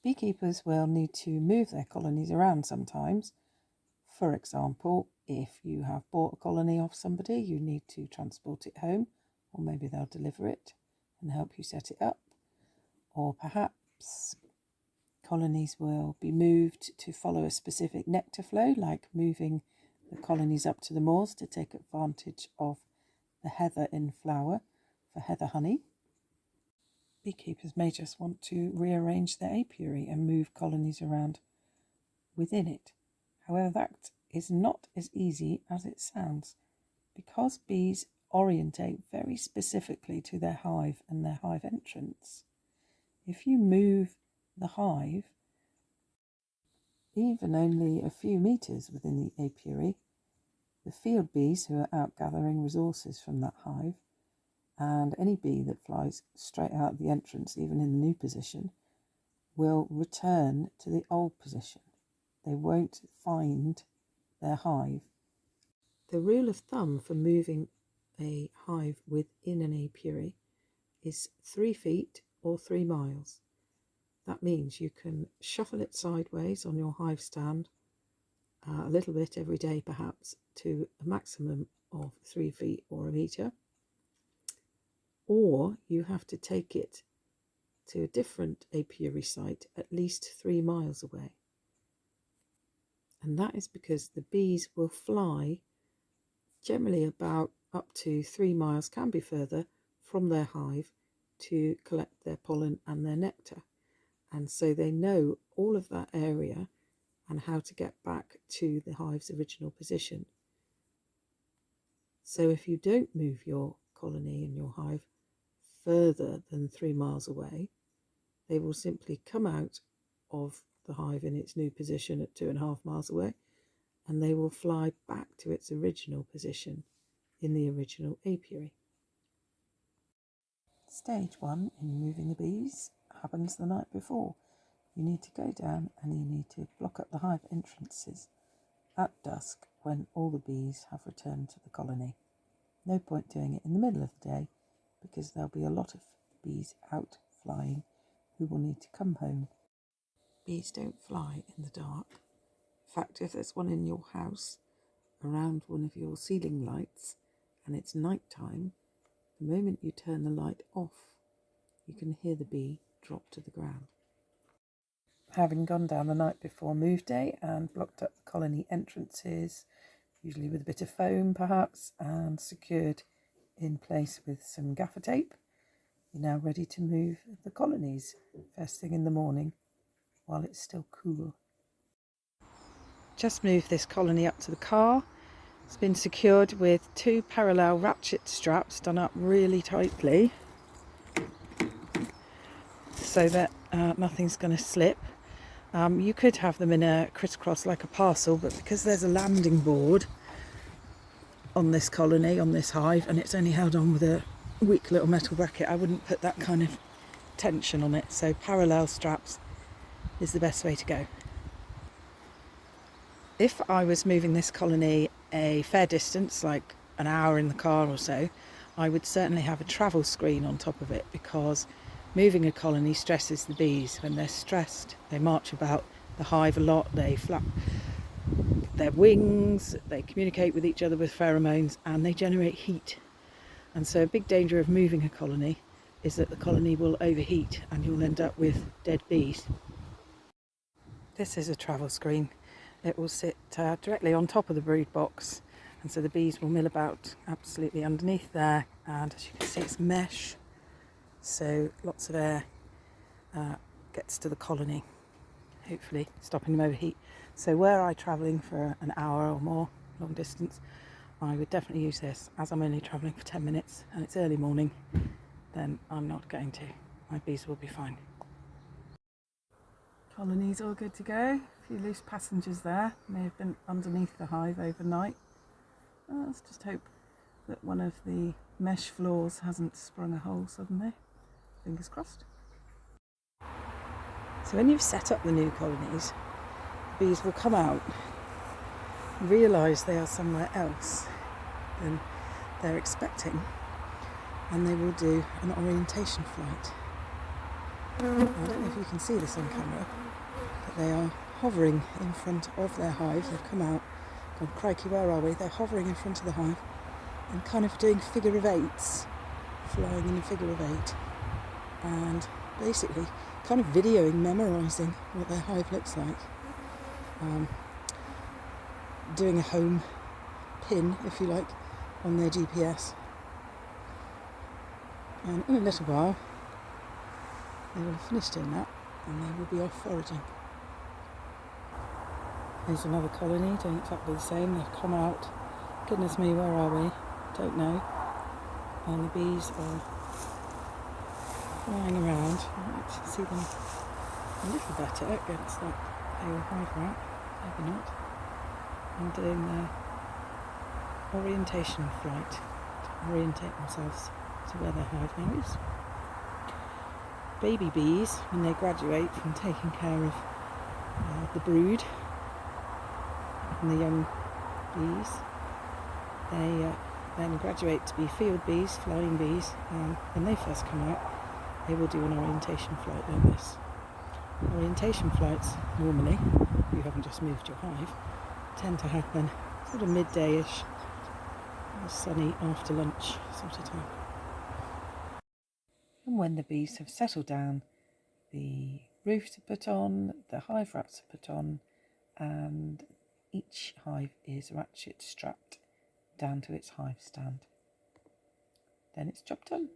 Beekeepers will need to move their colonies around sometimes. For example, if you have bought a colony off somebody, you need to transport it home, or maybe they'll deliver it and help you set it up. Or perhaps colonies will be moved to follow a specific nectar flow, like moving the colonies up to the moors to take advantage of the heather in flower for heather honey. Beekeepers may just want to rearrange their apiary and move colonies around within it. However, that is not as easy as it sounds, because bees orientate very specifically to their hive and their hive entrance. If you move the hive even only a few meters within the apiary, the field bees who are out gathering resources from that hive, and any bee that flies straight out the entrance, even in the new position, will return to the old position. They won't find their hive. The rule of thumb for moving a hive within an apiary is 3 feet or 3 miles. That means you can shuffle it sideways on your hive stand a little bit every day, perhaps to a maximum of 3 feet or a metre. Or you have to take it to a different apiary site at least 3 miles away. And that is because the bees will fly generally about up to 3 miles, can be further, from their hive to collect their pollen and their nectar. And so they know all of that area and how to get back to the hive's original position. So if you don't move your colony and your hive further than 3 miles away, they will simply come out of the hive in its new position at 2.5 miles away, and they will fly back to its original position in the original apiary. Stage 1 in moving the bees happens the night before. You need to go down and you need to block up the hive entrances at dusk when all the bees have returned to the colony. No point doing it in the middle of the day, because there'll be a lot of bees out flying who will need to come home. Bees don't fly in the dark. In fact, if there's one in your house around one of your ceiling lights and it's night time, the moment you turn the light off, you can hear the bee drop to the ground. Having gone down the night before move day and blocked up the colony entrances, usually with a bit of foam perhaps, and secured in place with some gaffer tape, you're now ready to move the colonies first thing in the morning while it's still cool. Just moved this colony up to the car. It's been secured with 2 parallel ratchet straps done up really tightly so that nothing's going to slip. You could have them in a crisscross like a parcel, but because there's a landing board on this colony, on this hive, and it's only held on with a weak little metal bracket, I wouldn't put that kind of tension on it. So parallel straps is the best way to go. If I was moving this colony a fair distance, like an hour in the car or so, I would certainly have a travel screen on top of it, because moving a colony stresses the bees. When they're stressed, they march about the hive a lot, they flap their wings, they communicate with each other with pheromones, and they generate heat. And so a big danger of moving a colony is that the colony will overheat and you'll end up with dead bees. This is a travel screen. It will sit directly on top of the brood box, and so the bees will mill about absolutely underneath there, and as you can see, it's mesh, so lots of air gets to the colony, hopefully stopping them overheat. So were I travelling for an hour or more long distance, I would definitely use this. As I'm only travelling for 10 minutes and it's early morning, then I'm not going to. My bees will be fine. Colony's all good to go. A few loose passengers there, may have been underneath the hive overnight. Let's just hope that one of the mesh floors hasn't sprung a hole suddenly. Fingers crossed. So when you've set up the new colonies, the bees will come out, realise they are somewhere else than they're expecting, and they will do an orientation flight. I don't know if you can see this on camera, but they are hovering in front of their hive. They've come out, gone, crikey, where are we? They're hovering in front of the hive and kind of doing figure of eights, flying in a figure of eight, and basically kind of videoing, memorising what their hive looks like. Doing a home pin, if you like, on their GPS. And in a little while, they will have finished doing that and they will be off foraging. There's another colony doing exactly the same. They've come out. Goodness me, where are we? Don't know. And the bees are flying around. I might see them a little better against that pale hive wrap, maybe not. And doing their orientation flight to orientate themselves to where their hive now is. Baby bees, when they graduate from taking care of the brood and the young bees, they then graduate to be field bees, flying bees. When they first come out, they will do an orientation flight like this. Orientation flights, normally, if you haven't just moved your hive, tend to happen sort of midday-ish, sunny after lunch sort of time. And when the bees have settled down, the roofs are put on, the hive wraps are put on, and each hive is ratchet strapped down to its hive stand. Then it's job done.